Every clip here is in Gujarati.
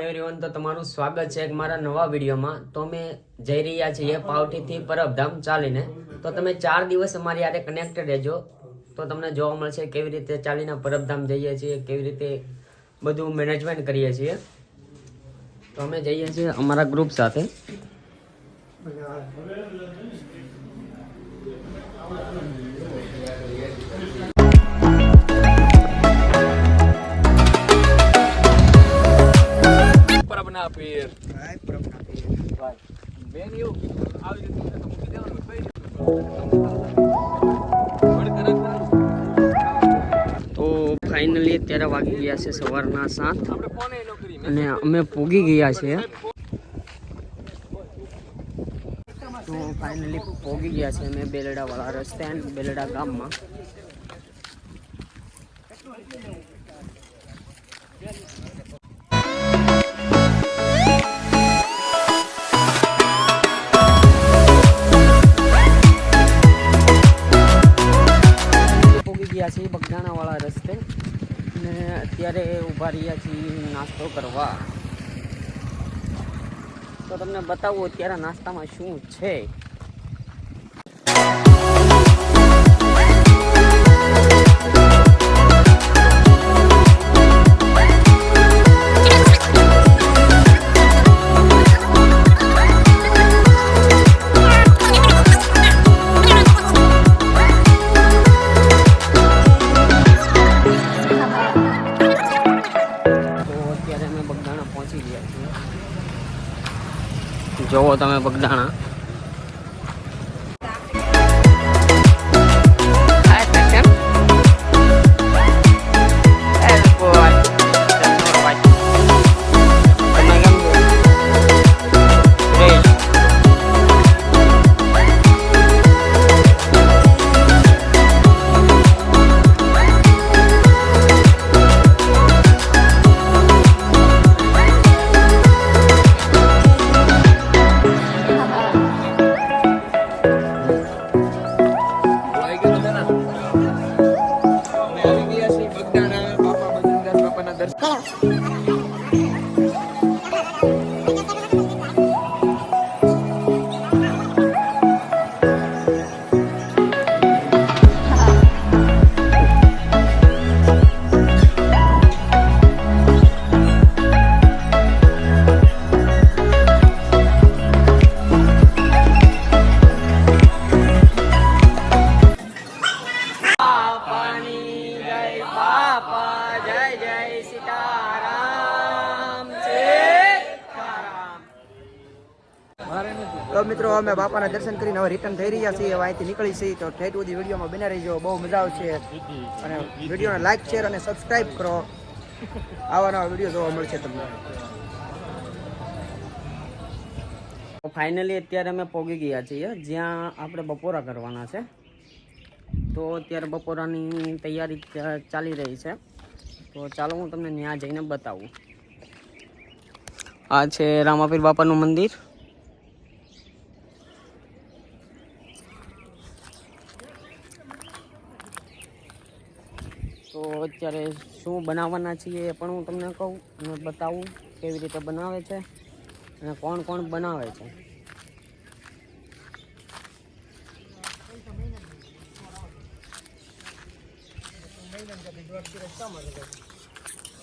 એવરીવન, તો તમારું સ્વાગત છે એક મારા નવા વિડીયોમાં. તો અમે જઈ રહ્યા છીએ પાવઠીથી પરબધામ ચાલીને. તો તમે 4 દિવસ અમારી સાથે કનેક્ટેડ રહેજો, તો તમને જોવા મળશે કેવી રીતે ચાલીને પરબધામ જઈએ છીએ, કેવી રીતે બધું મેનેજમેન્ટ કરીએ છીએ. તો અમે જઈએ છીએ અમારા ગ્રુપ સાથે. તો ફાઇનલી અત્યારે વાગી ગયા છે સવારના 7 અને અમે પૂગી ગયા છીએ. તો ફાઇનલી પૂગી ગયા છે અમે બેલડા વાળા રસ્તે અને બેલડા ગામમાં. બગદાણા વાળા રસ્તે ને અત્યારે ઊભા રહ્યા છીએ નાસ્તો કરવા. તો તમને બતાવું અત્યારે નાસ્તામાં શું છે. જોવો તમે બગદાણા. તો મિત્રો અમે બાપાના દર્શન કરીને હવે રિટર્ન થઈ રહ્યા છીએ. હવે અહીંથી નીકળી છીએ. તો ઠેઠ સુધી વિડીયોમાં બના રહીજો, બહુ મજા આવશે. અને વિડીયોને લાઈક, શેર અને સબસ્ક્રાઈબ કરો. આવા નવા વિડીયો જોવા મળશે તમને. ફાઇનલી અત્યારે અમે પહોંચી ગયા છીએ જ્યાં આપણે બપોરા કરવાના છે. તો અત્યારે બપોરાની તૈયારી ચાલી રહી છે. તો ચાલો હું તમને ત્યાં જઈને બતાવું. આ છે રામાપીર બાપાનું મંદિર. તો અત્યારે શું બનાવવાના છીએ એ પણ હું તમને કહું અને બતાવું કેવી રીતે બનાવે છે અને કોણ કોણ બનાવે છે.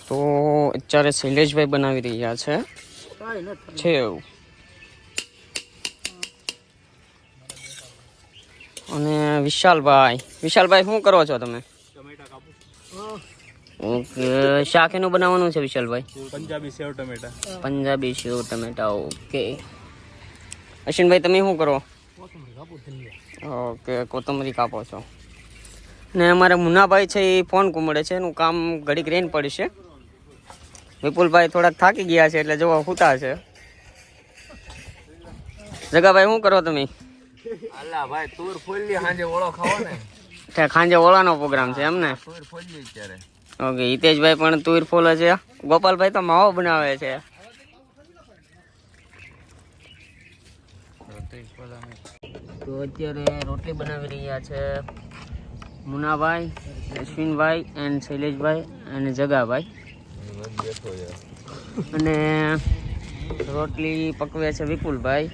તો અત્યારે શૈલેષભાઈ બનાવી રહ્યા છે એવું. અને વિશાલભાઈ શું કરો છો તમે? ઓકે, શાક એનું બનાવવાનું છે વિશાલભાઈ? પંજાબી સેવ ટમેટા. ઓકે. અશ્વિનભાઈ તમે શું કરો? ઓકે, કોથમરી કાપો છો. ને અમારા મુન્નાભાઈ છે એ ફોન કુમડે છે, એનું કામ ઘડીક રેન પડશે. વિપુલભાઈ થોડાક થાકી ગયા છે એટલે જોવા ખૂતા છે. જગાભાઈ શું કરો તમે? અલ્લા ભાઈ તુર ફોલી હાંજે ઓળો ખાવો ને. ખાંજે ઓળાનો પ્રોગ્રામ છે એમ ને? તુર ફોલી અત્યારે. ઓકે, હિતેશભાઈ પણ તુર ફોલે છે. ગોપાલભાઈ તો માવો બનાવે છે. તો અત્યારે રોટલી બનાવી રહ્યા છે મુનાભાઈ, અશ્વિનભાઈ એન્ડ શૈલેષભાઈ અને જગાભાઈ. અને રોટલી પકવે છે વિપુલભાઈ.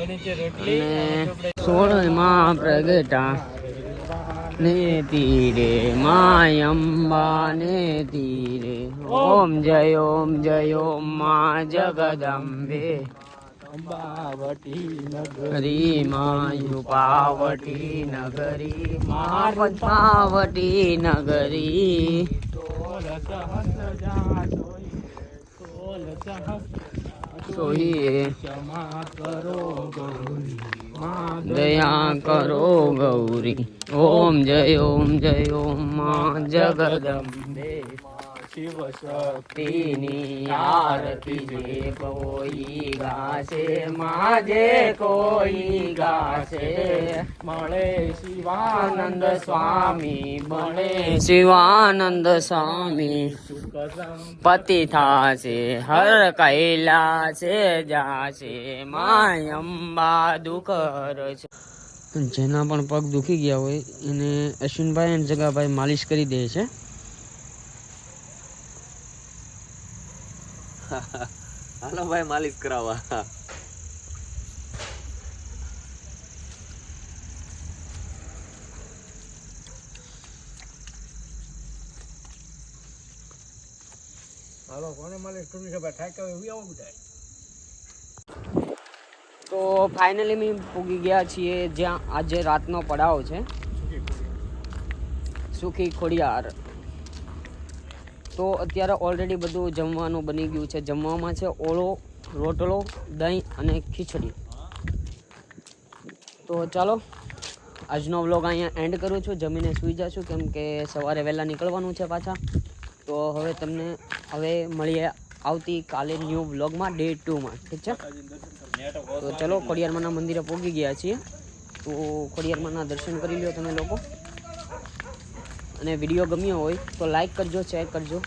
અને સોળમાં પ્રગટા ને તીરે માયંબા ને તીરે ઓમ જય માં જગદંબે હરી માયુપાવટી નગરી પાવટી નગરી સોહીએ દયા કરો ગૌરી. ઓમ જય માં જગદંબે શિવ શક્તિની આરતી જે કોઈ ગાશે માજે કોઈ ગાશે મળે શિવાનંદ સ્વામી મળે શિવાનંદ સ્વામી પતિ થાશે હર કૈલાસે જાશે માયંબા દુઃખર છે. જેના પણ પગ દુખી ગયા હોય એને અશ્વિનભાઈ અને જગાભાઈ માલિશ કરી દે છે. હાલો ભાઈ માલિશ કરાવવા. તો ફાઇનલી અમે પૂગી ગયા છીએ જ્યાં આજે રાતનો પડાવ છે, સુખી ખોડિયાર. તો અત્યારે ઓલરેડી બધું જમવાનું બની ગયું છે. જમવામાં છે ઓળો, રોટલો, દહીં અને ખીચડી. તો ચાલો આજનો વ્લોગ અહીંયા એન્ડ કરું છું. જમીને સૂઈ જશું કેમ કે સવારે વહેલા નીકળવાનું છે પાછા. તો હવે મળીએ આવતીકાલે ન્યૂ વ્લોગમાં ડે 2માં. ઠીક છે? તો ચલો ખોડિયારમાંના મંદિરે પહોંચી ગયા છીએ. તો ખોડિયારમાંના દર્શન કરી લો તમે લોકો. અને વિડીયો ગમ્યો હોય તો લાઈક કરજો, શેર કરજો.